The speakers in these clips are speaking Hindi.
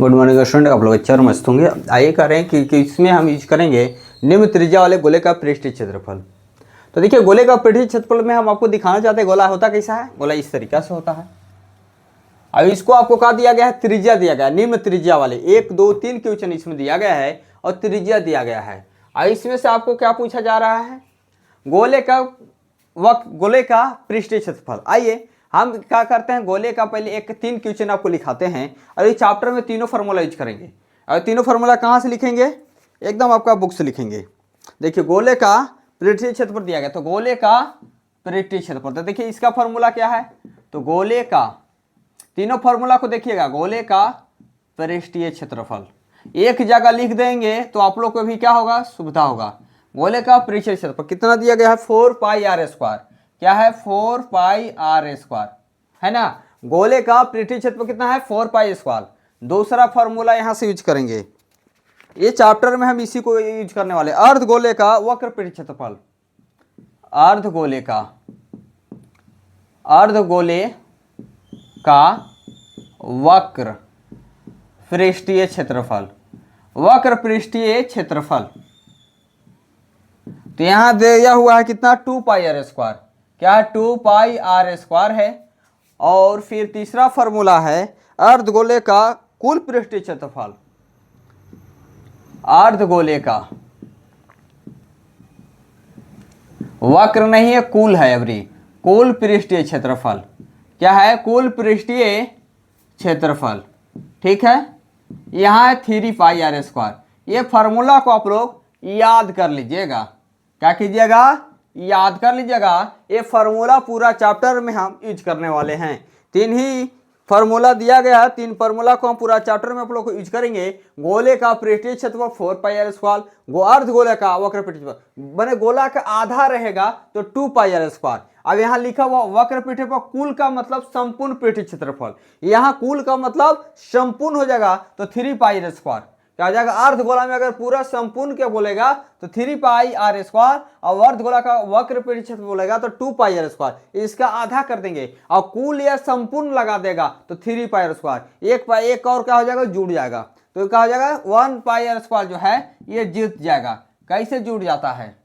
गुड मॉर्निंग स्टूडेंट, आप लोग अच्छा और मस्त होंगे। आइए कर रहे हैं कि इसमें हम यूज करेंगे निम्न त्रिज्या वाले गोले का पृष्ठीय क्षेत्रफल। तो देखिए, गोले का पृष्ठीय क्षेत्रफल में हम आपको दिखाना चाहते हैं गोला होता कैसा है। गोला इस तरीका से होता है। अब इसको आपको कहा दिया गया है, त्रिज्या दिया गया है, निम्न त्रिज्या वाले 1 2 3 क्वेश्चन इसमें दिया गया है और त्रिज्या दिया गया है। अब इसमें से आपको क्या पूछा जा रहा है, गोले का पृष्ठीय क्षेत्रफल। आइए हम क्या करते हैं, गोले का पहले 3 क्वेश्चन आपको लिखाते हैं और इस चैप्टर में तीनों फार्मूला यूज करेंगे। और तीनों फार्मूला कहाँ से लिखेंगे, एकदम आपका बुक से लिखेंगे। देखिए, गोले का पृष्ठीय क्षेत्रफल दिया गया, तो गोले का पृष्ठीय क्षेत्रफल, तो देखिए इसका फार्मूला क्या है, तो गोले का तीनों फार्मूला को देखिएगा, गोले का पृष्ठीय क्षेत्रफल एक जगह लिख देंगे तो आप लोग को भी क्या होगा, सुविधा होगा। गोले का पृष्ठीय क्षेत्रफल कितना दिया गया है, 4 पाई आर स्क्वायर। क्या है, 4 पाई आर स्क्वायर, है ना। गोले का पृष्ठीय क्षेत्रफल कितना है, 4 पाई स्क्वायर। दूसरा फॉर्मूला यहां से यूज करेंगे, ये चैप्टर में हम इसी को यूज करने वाले। अर्ध गोले का वक्र पृष्ठीय क्षेत्रफल, अर्ध गोले का वक्र पृष्ठीय क्षेत्रफल, वक्र पृष्ठीय क्षेत्रफल। तो यहां दिया हुआ है कितना, 2 पाई आर स्क्वायर। क्या है, 2 पाई आर स्क्वायर है। और फिर तीसरा फॉर्मूला है अर्धगोले का कुल पृष्ठीय क्षेत्रफल, अर्धगोले का वक्र नहीं है, कुल है अभी, कुल पृष्ठीय क्षेत्रफल। क्या है, कुल पृष्ठीय क्षेत्रफल, ठीक है। यहां है 3 पाई आर स्क्वायर। ये फॉर्मूला को आप लोग याद कर लीजिएगा। क्या कीजिएगा, याद कर लीजिएगा। ये फार्मूला पूरा चैप्टर में हम यूज करने वाले हैं। 3 ही फार्मूला दिया गया है, 3 फार्मूला को हम पूरा चैप्टर में आप लोग को यूज करेंगे। गोले का पृष्ठीय क्षेत्रफल 4 पाई आर स्क्वायर, अर्ध गोले का वक्र पृष्ठीय क्षेत्रफल, माने गोला का आधा रहेगा तो 2 पाई आर स्क्वायर। अब यहाँ लिखा हुआ वक्र पृष्ठीय क्षेत्रफल, कुल का मतलब संपूर्ण पृष्ठीय क्षेत्रफल, यहाँ कुल का मतलब संपूर्ण हो जाएगा तो 3 पाई आर स्क्वायर। क्या हो जाएगा, अर्ध गोला में अगर पूरा संपूर्ण क्या बोलेगा तो 3 पाई आर स्क्वायर, और अर्ध गोला का वक्र पृष्ठीय क्षेत्रफल बोलेगा तो 2 पाई आर स्क्वायर। इसका आधा कर देंगे और कुल या संपूर्ण लगा देगा तो 3 पाई आर स्क्वायर। एक और क्या हो जाएगा, जुड़ जाएगा। तो क्या हो जाएगा, 1 पाई आर स्क्वायर जो है ये जुड़ जाएगा। कैसे जुड़ जाता है,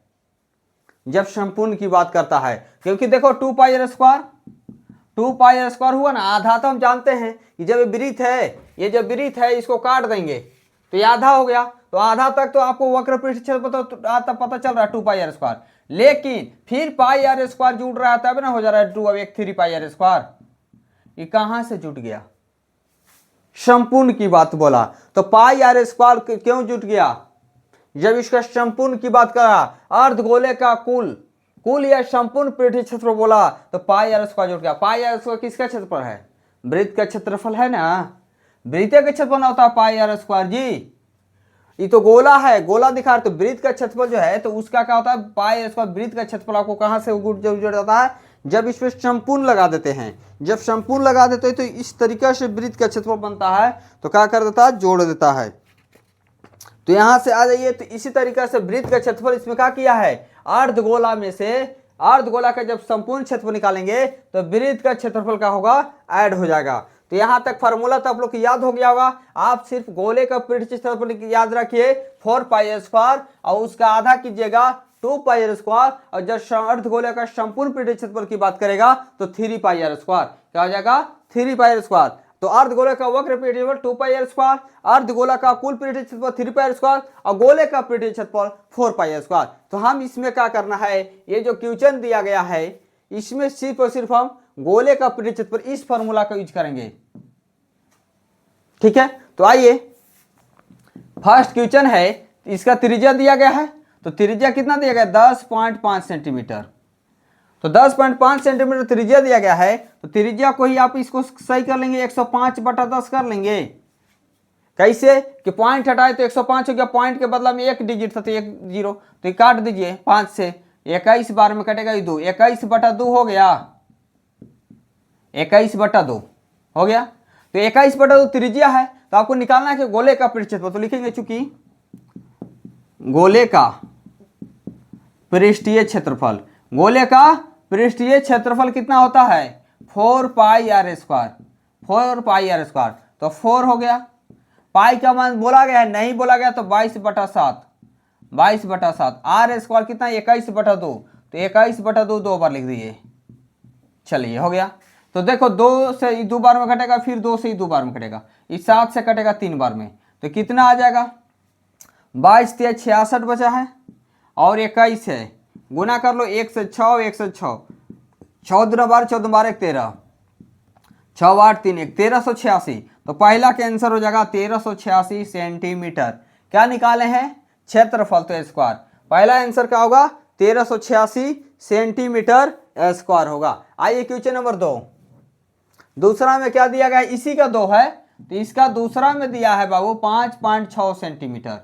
जब संपूर्ण की बात करता है, क्योंकि देखो 2 pi r square, 2 pi r square हुआ ना, आधा तो हम जानते हैं कि जब वृत्त है, ये जब वृत्त है इसको काट देंगे तो ये आधा हो गया। तो आधा तक तो आपको वक्र पृष्ठीय क्षेत्रफल तो पता चल रहा है 2 पाई आर स्क्वायर, लेकिन फिर पाई आर स्क्वायर जुड़ रहा है तब ना हो जा रहा है 2। अब एक 3 पाई आर स्क्वायर, ये कहां से जुट गया, संपूर्ण की बात बोला तो पाई आर स्क्वायर क्यों जुट गया, जब इसका संपूर्ण की बात करा, अर्धगोले का कुल या संपूर्ण पृष्ठीय क्षेत्रफल बोला तो पाई आर स्क्वायर जुट गया। पाई आर स्क्वायर किसका क्षेत्रफल है, वृत्त का क्षेत्रफल है ना, वृत्त का क्षेत्रफल होता है पाई आर स्क्वायर जी। ये तो गोला है, गोला दिखा रहे, तो वृत्त का क्षेत्रफल जो है तो उसका क्या होता है, पाई आर स्क्वायर। वृत्त का क्षेत्रफल आपको कहां से जुड़ जाता है, जब इसमें संपूर्ण लगा देते हैं। जब संपूर्ण लगा देते हैं तो इस तरीके से वृत्त का क्षेत्रफल बनता है, तो क्या कर देता है, जोड़ देता है। तो यहां से आ जाइए, तो इसी तरीके से वृत्त का क्षेत्रफल इसमें क्या किया है, अर्धगोला में से अर्धगोला का जब संपूर्ण क्षेत्रफल निकालेंगे तो वृत्त का क्षेत्रफल का होगा, ऐड हो जाएगा। तो यहां तक फार्मूला तो आप लोग को याद हो गया होगा। आप सिर्फ गोले का पृष्ठीय क्षेत्रफल याद रखिए 4 पाई आर स्क्वायर, और उसका आधा कीजिएगा 2 पाई आर स्क्वायर, और जब अर्धगोले का संपूर्ण पृष्ठीय क्षेत्रफल की बात करेगा तो 3 पाई आर स्क्वायर। क्या हो जाएगा, 3 पाई आर स्क्वायर। तो अर्धगोले का वक्र पृष्ठीय क्षेत्रफल 2 पाई आर स्क्वायर, अर्धगोला का कुल पृष्ठीय क्षेत्रफल 3 पाई आर स्क्वायर, और गोले का पृष्ठीय क्षेत्रफल 4 पाई आर स्क्वायर। तो हम इसमें क्या करना है, ये जो क्वेश्चन दिया गया है इसमें सिर्फ और सिर्फ हम गोले का पृष्ठीय क्षेत्रफल इस फार्मूला का यूज करेंगे, ठीक है। तो आइए, फर्स्ट क्वेश्चन है, इसका त्रिज्या दिया गया है, तो त्रिज्या कितना दिया गया, 10.5 सेंटीमीटर। तो 10.5 सेंटीमीटर त्रिज्या दिया गया है, तो त्रिज्या को ही आप इसको सही कर लेंगे, 105/10 कर लेंगे। कैसे कि पॉइंट हटाए तो 105 हो गया, पॉइंट के बदला में 1 डिजिट था तो 1 0, तो ये काट दीजिए 5 से, 21 बार में कटेगा ये 2, 21/2 हो गया, 21/2 हो गया। तो 21/2 त्रिज्या है, तो आपको निकालना है कि गोले का पृष्ठीय क्षेत्रफल, तो लिखेंगे चूंकि गोले का पृष्ठीय क्षेत्रफल, गोले का पृष्ठीय क्षेत्रफल कितना होता है, 4 pi r square, 4 pi r square, तो 4 हो गया। पाई का मान बोला गया है, नहीं बोला गया तो 22/7, 22/7। आर स्क्वायर कितना 21/2, तो 21/2 दो बार लिख दीजिए। चलिए हो गया। तो देखो 2 से 2 बार में कटेगा, फिर 2 से 2 बार में कटेगा, इस 7 से कटेगा 3 बार में, तो कितना आ जाएगा 22 × 66 बचा है और 21 है, गुना कर लो 1 से 6, 1 से 6, 14 बार 14 बार 1 13, 6 8 3 1 1386। तो पहला के आंसर हो जाएगा 1386 सेंटीमीटर। क्या निकाले हैं क्षेत्रफल, तो स्क्वायर। पहला आंसर क्या होगा 1386 सेंटीमीटर स्क्वायर होगा। आइए क्वेश्चन नंबर 2। दूसरा में क्या दिया गया है, इसी का 2 है, तो इसका दूसरा में दिया है बाबू 5.6 सेंटीमीटर,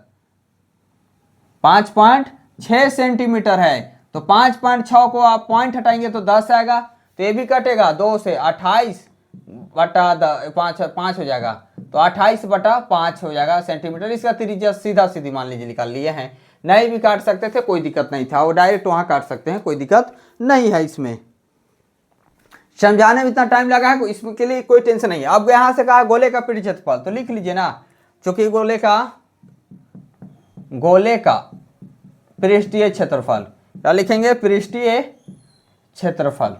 5.6 सेंटीमीटर है। तो 5.6 को आप पॉइंट हटाएंगे तो 10 आएगा, तो ये भी कटेगा 2 से, 28/5 हो जाएगा, तो 28/5 हो जाएगा सेंटीमीटर। इसका त्रिज्या सीधा सीधी मान लीजिए निकाल लिए हैं, नहीं भी काट सकते थे कोई दिक्कत नहीं था, वो डायरेक्ट वहां काट सकते हैं, कोई दिक्कत नहीं है इसमें। समझाने में इतना टाइम लगा है, इसके लिए कोई टेंशन नहीं है। अब यहां से कहा गोले का पृष्ठीय क्षेत्रफल, तो लिख लीजिए ना, क्योंकि गोले का पृष्ठीय क्षेत्रफल, क्या लिखेंगे पृष्ठीय क्षेत्रफल।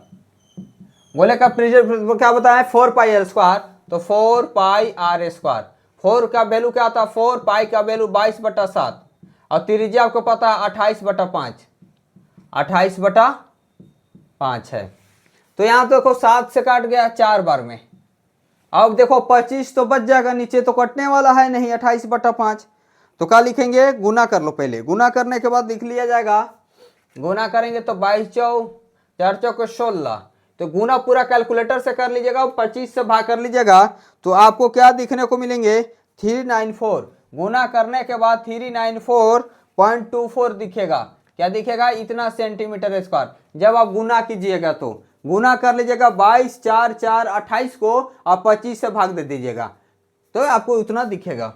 गोले का पृष्ठीय क्षेत्रफल क्या बताया 4πr², तो 4πr²। 4 का वैल्यू क्या था 4, पाई का वैल्यू 22/7 और त्रिज्या आपको पता है 28/5, 28/5 है। तो यहां तो देखो 7 से काट गया 4 बार में। अब देखो 25 तो बच जाएगा, नीचे तो कटने वाला है नहीं 28/5, तो क्या लिखेंगे गुना कर लो। पहले गुना करने के बाद लिख लिया जाएगा, गुना करेंगे तो 22 4 4 16, तो गुना पूरा कैलकुलेटर से कर लीजिएगा, 25 से भाग कर लीजिएगा, तो आपको क्या दिखने को मिलेंगे 394। गुना करने के बाद 394.24 दिखेगा, क्या दिखेगा इतना सेंटीमीटर स्क्वायर। जब आप गुना कीजिएगा तो गुना कर लीजिएगा 22 4 4 28 को आप 25 से भाग दे दीजिएगा, तो आपको उतना दिखेगा।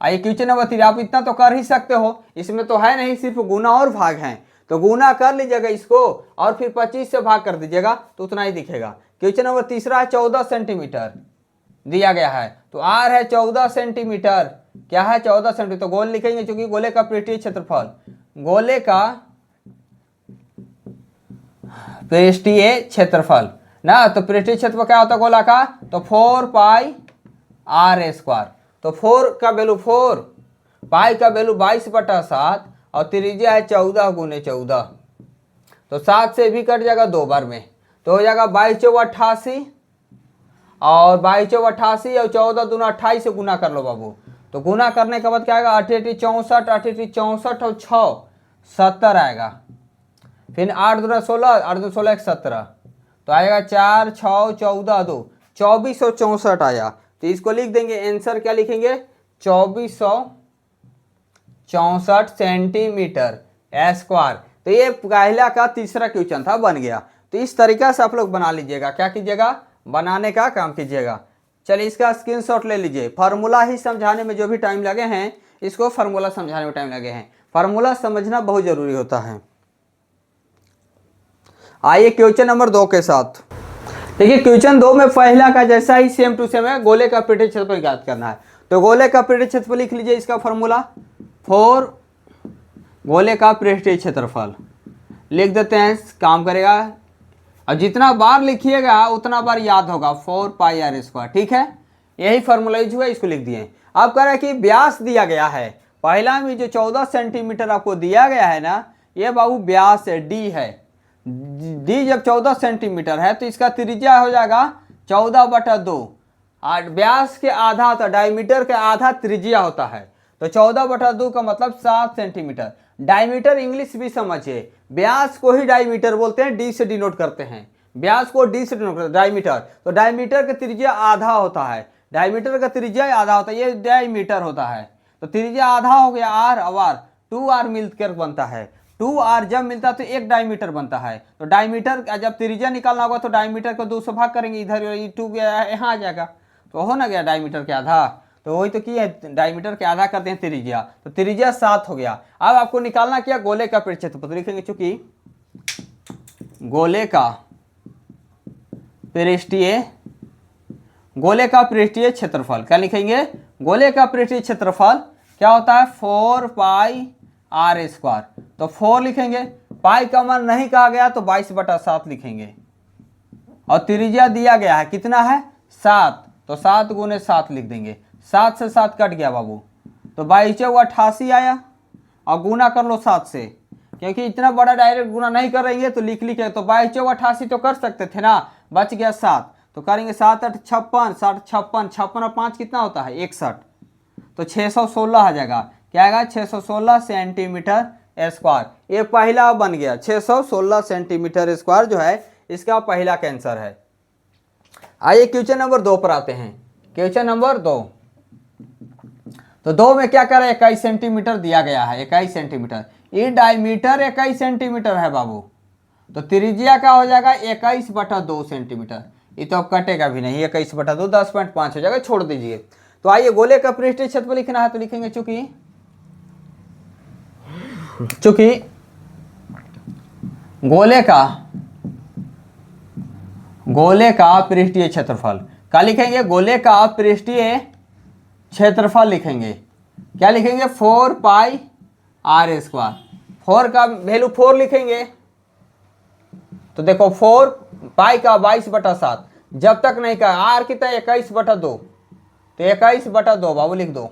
आइए क्वेश्चन नंबर 3। आप इतना तो कर ही सकते हो, इसमें तो है नहीं, सिर्फ गुना और भाग हैं, तो गुना कर लीजिएगा इसको और फिर 25 से भाग कर दीजिएगा तो उतना ही दिखेगा। क्वेश्चन नंबर 3 है 14 सेंटीमीटर दिया गया है, तो आर है 14 सेंटीमीटर, क्या है 14 सेंटीमीटर, तो गोल लिखेंगे क्योंकि गोले का पृष्ठीय क्षेत्रफल, गोले का पृष्ठीय क्षेत्रफल ना, तो पृष्ठीय क्षेत्रफल क्या होता है गोला का, तो 4πr²। तो 4 का वैल्यू 4, पाई का वैल्यू 22/7 और त्रिज्या है 14 × 14, तो 7 से भी कट जाएगा 2 बार में, तो हो जाएगा 22 × 88 और 22 × 88 और 14 दूना 28 से गुना कर लो बाबू। तो गुना करने के बाद क्या आएगा 8 8 64, 8 8 64 और 6 70 आएगा, फिर 8 दूना 16, 8 दूना 16 17, तो आएगा 4 6 14 2 2464 आया। तो इसको लिख देंगे, आंसर क्या लिखेंगे 2464 सेंटीमीटर स्क्वायर। तो ये पहला का तीसरा क्वेश्चन था, बन गया। तो इस तरीका से आप लोग बना लीजिएगा, क्या कीजिएगा बनाने का काम कीजिएगा। चलिए इसका स्क्रीनशॉट ले लीजिए। फार्मूला ही समझाने में जो भी टाइम लगे हैं, इसको फार्मूला समझाने में टाइम लगे हैं, फार्मूला समझना बहुत जरूरी होता है। आइए क्वेश्चन नंबर 2 के साथ। देखिए क्वेश्चन 2 में पहला का जैसा ही सेम टू सेम है, गोले का पृष्ठीय क्षेत्रफल ज्ञात करना है। तो गोले का पृष्ठीय क्षेत्रफल लिख लीजिए, इसका फार्मूला 4 गोले का पृष्ठीय क्षेत्रफल लिख देते हैं, काम करेगा। और जितना बार लिखिएगा उतना बार याद होगा, 4πr², ठीक है। यही फार्मूला यूज हुआ, इसको लिख दिए। अब कह रहा है कि व्यास दिया गया है, पहला में जो 14 सेंटीमीटर आपको दिया गया है ना, ये बाबू व्यास है, डी है। डी जब 14 सेंटीमीटर है तो इसका त्रिज्या हो जाएगा 14/2, और व्यास के आधा होता है, डायमीटर के आधा त्रिज्या होता है, तो 14/2 का मतलब 7 सेंटीमीटर। डायमीटर इंग्लिश भी समझिए, व्यास को ही डायमीटर बोलते हैं, डी से डिनोट करते हैं, व्यास को डी से डिनोट करते हैं, डायमीटर। तो डायमीटर का त्रिज्या आधा होता है, डायमीटर का त्रिज्या आधा होता है, ये डायमीटर होता है, तो त्रिज्या आधा हो गया आर, और 2r मिलकर बनता है, 2r जब मिलता है तो 1 डायमीटर बनता है। तो डायमीटर जब त्रिज्या निकालना होगा तो डायमीटर को 2 से भाग करेंगे, इधर 2 गया यहाँ आ जाएगा, तो हो ना गया डायमीटर के आधा। तो वही तो किया, डायमीटर के आधा करते हैं त्रिज्या, तो त्रिज्या 7 हो गया। अब आपको निकालना क्या गोले का पृष्ठीय क्षेत्रफल, लिखेंगे चूंकि गोले का पृष्ठीय क्षेत्रफल, क्या लिखेंगे गोले का पृष्ठीय क्षेत्रफल क्या होता है 4 पाई आर स्क्वायर। तो 4 लिखेंगे, पाई का मान नहीं कहा गया तो 22/7 लिखेंगे, और त्रिज्या दिया गया है कितना है 7, तो 7 गुने 7 लिख देंगे। 7 से 7 कट गया बाबू, तो 22×88 आया, और गुना कर लो 7 से, क्योंकि इतना बड़ा डायरेक्ट गुना नहीं करेंगे तो लिख लिखे, तो 22×88 तो कर सकते थे ना, बच गया 7, तो करेंगे 7×8 56, 7 56, 56 और 5 कितना होता है 61, तो 616 आ जाएगा। क्या आएगा 616 सेंटीमीटर स्क्वायर। ये पहला बन गया 616 सेंटीमीटर स्क्वायर जो है इसका पहला कैंसर है। आइए क्वेश्चन नंबर 2 पर आते हैं। क्वेश्चन नंबर 2, तो 2 में क्या करें 21 सेंटीमीटर दिया गया है, 21 सेंटीमीटर। ये डायमीटर 21 सेंटीमीटर है बाबू, तो त्रिज्या क्या हो जाएगा 21/2 सेंटीमीटर। ये तो अब कटेगा भी नहीं, 21/2 10.5 हो जाएगा, छोड़ दीजिए। तो आइए गोले का पृष्ठीय क्षेत्रफल लिखना है, तो लिखेंगे चूंकि गोले का पृष्ठीय क्षेत्रफल क्या लिखेंगे, गोले का पृष्ठीय क्षेत्रफल लिखेंगे, क्या लिखेंगे 4 पाई आर स्क्वायर। 4 का वैल्यू 4 लिखेंगे, तो देखो 4 पाई का 22/7, जब तक नहीं कहा आर कितना 21/2, तो 21/2 बाबू लिख दो।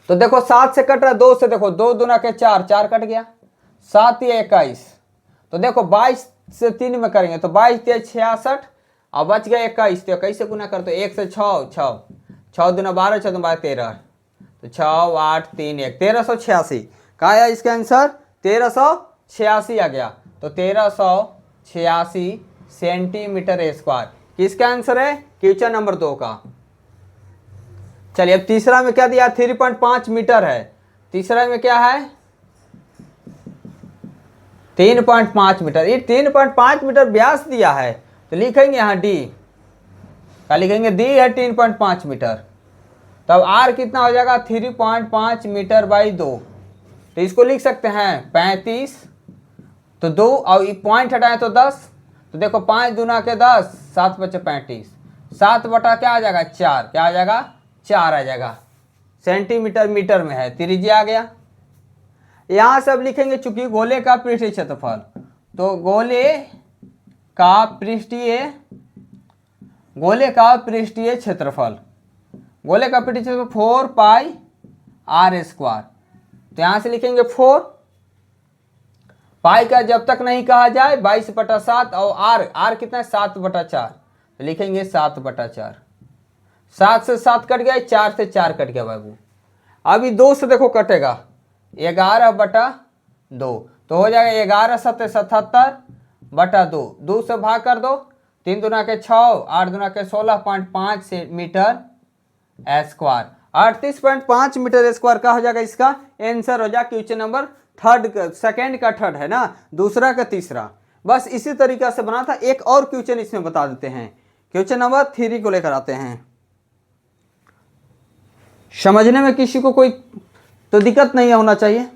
तो देखो 7 से कट रहा है, 2 से देखो 2 दूना के 4, 4 कट गया, 7 या 21, तो देखो 22 से 3 में करेंगे तो 22 या 66, और बच गया 21, तो 21 से गुना कर दो, 1 से 6 6 दूना 12, 6 दूना 13, तो 6 8 3 1 1386। कहा है इसका आंसर 1386 आ गया, तो 1386 सेंटीमीटर स्क्वायर किसका आंसर है क्वेश्चन नंबर 2 का। चलिए अब तीसरा में क्या दिया 3.5 मीटर है, तीसरा में क्या है 3.5 मीटर। ये 3.5 मीटर व्यास दिया है, तो लिखेंगे यहाँ डी, क्या लिखेंगे डी है 3.5 मीटर। तब आर कितना हो जाएगा 3.5 मीटर बाई 2, तो इसको लिख सकते हैं 35, तो 2 और पॉइंट हटाएं तो 10, तो देखो 5 दूना के 10, 7 बचे 35, 7 बटा क्या आ जाएगा 4, क्या आ जाएगा 4 आ जाएगा, सेंटीमीटर मीटर में है, त्रिज्या आ गया। यहाँ सब लिखेंगे चूंकि गोले का पृष्ठीय क्षेत्रफल, तो गोले का पृष्ठीय क्षेत्रफल, गोले का पृष्ठीय क्षेत्रफल 4 पाई आर स्क्वायर, तो यहाँ से लिखेंगे 4, पाई का जब तक नहीं कहा जाए 22/7, और आर कितना है 7/4, तो लिखेंगे 7/4। 7 से 7 कट गया, 4 से 4 कट गया बाबू। अभी 2 से देखो कटेगा 11/2, तो हो जाएगा 11 7 77/2, 2 से भाग कर दो, 3 दूना के 6, 8 दूना के 16.5 मीटर स्क्वायर, 38.5 मीटर स्क्वायर का हो जाएगा इसका आंसर हो जाएगा क्वेश्चन नंबर सेकंड का थर्ड है ना, दूसरा का तीसरा। बस इसी तरीका से बना था। एक और क्वेश्चन इसमें बता देते हैं, क्वेश्चन नंबर 3 को लेकर आते हैं। समझने में किसी को कोई तो दिक्कत नहीं होना चाहिए,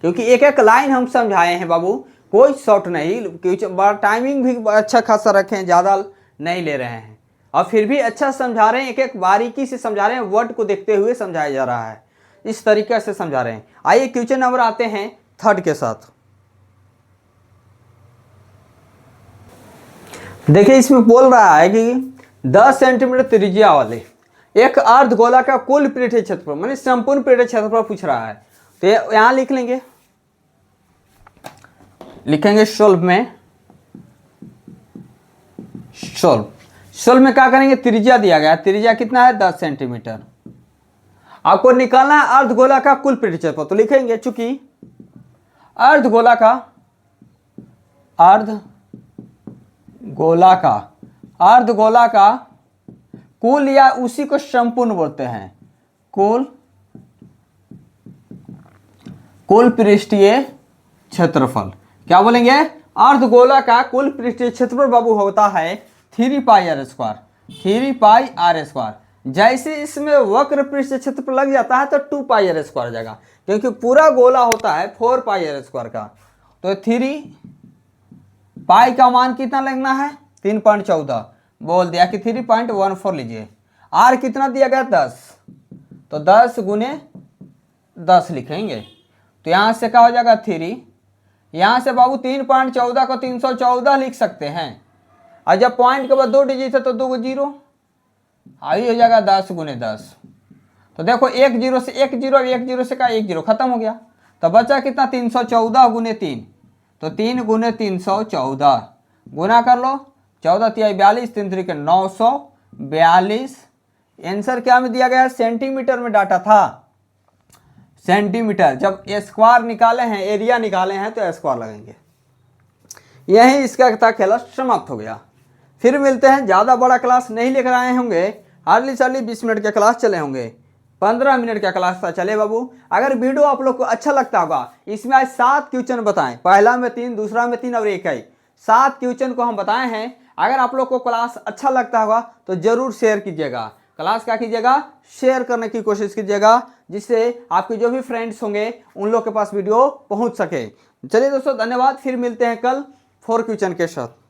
क्योंकि एक एक लाइन हम समझाए हैं बाबू, कोई शॉर्ट नहीं, क्योंकि टाइमिंग भी अच्छा खासा रखे हैं, ज़्यादा नहीं ले रहे हैं, और फिर भी अच्छा समझा रहे हैं, एक एक बारीकी से समझा रहे हैं, वर्ड को देखते हुए समझाया जा रहा है, इस तरीके से समझा रहे हैं। आइए क्वेश्चन नंबर आते हैं थर्ड के साथ। देखिए इसमें बोल रहा है कि 10 सेंटीमीटर त्रिज्या वाले एक अर्धगोला का कुल पृष्ठीय क्षेत्रफल, माने संपूर्ण पृष्ठीय क्षेत्रफल पूछ रहा है, तो यहां लिख लेंगे, लिखेंगे सोल्व में, सोल्व में क्या करेंगे, त्रिज्या दिया गया, त्रिज्या कितना है 10 सेंटीमीटर, आपको निकालना है अर्धगोला का कुल पृष्ठीय क्षेत्रफल, तो लिखेंगे चूंकि अर्धगोला का कुल या उसी को संपूर्ण बोलते हैं, कुल पृष्ठीय क्षेत्रफल क्या बोलेंगे, अर्धगोला का कुल पृष्ठीय क्षेत्रफल बाबू होता है 3 पाई आर स्क्वायर। जैसे इसमें वक्र पृष्ठीय क्षेत्रफल लग जाता है तो 2 पाई आर स्क्वायर हो जाएगा, क्योंकि पूरा गोला होता है 4 पाई आर स्क्वायर का, तो 3 पाई का मान कितना लगना है 3.14, बोल दिया कि 3.14 लीजिए। आर कितना दिया गया 10, तो 10 गुने 10 लिखेंगे। तो यहाँ से क्या हो जाएगा 3, यहाँ से बाबू 3.14 को 314 लिख सकते हैं, और जब पॉइंट के बाद 2 डिजिट है तो 2 जीरो, आई हो जाएगा 10 गुने 10। तो देखो 1 जीरो से 1 जीरो, 1 जीरो से का 1 जीरो खत्म हो गया, तो बचा कितना 314 गुने 3, तो 3 गुने 314 गुना कर लो, 14 तिहाई 42, 3 3 के 942। आंसर क्या में दिया गया है, सेंटीमीटर में डाटा था, सेंटीमीटर। जब स्क्वायर निकाले हैं, एरिया निकाले हैं, तो स्क्वायर लगेंगे। यही इसका था खेला समाप्त हो गया। फिर मिलते हैं, ज़्यादा बड़ा क्लास नहीं लेकर आए होंगे, हार्डली 20 मिनट के क्लास चले होंगे, 15 मिनट का क्लास था चले बाबू। अगर वीडियो आप लोग को अच्छा लगता होगा, इसमें आज 7 क्वेश्चन बताएं, पहला में 3, दूसरा में 3 और एक है, 7 क्वेश्चन को हम बताए हैं। अगर आप लोग को क्लास अच्छा लगता होगा तो जरूर शेयर कीजिएगा, क्लास क्या कीजिएगा, शेयर करने की कोशिश कीजिएगा, जिससे आपके जो भी फ्रेंड्स होंगे उन लोग के पास वीडियो पहुंच सके। चलिए दोस्तों, धन्यवाद। फिर मिलते हैं कल 4 क्वेश्चन के साथ।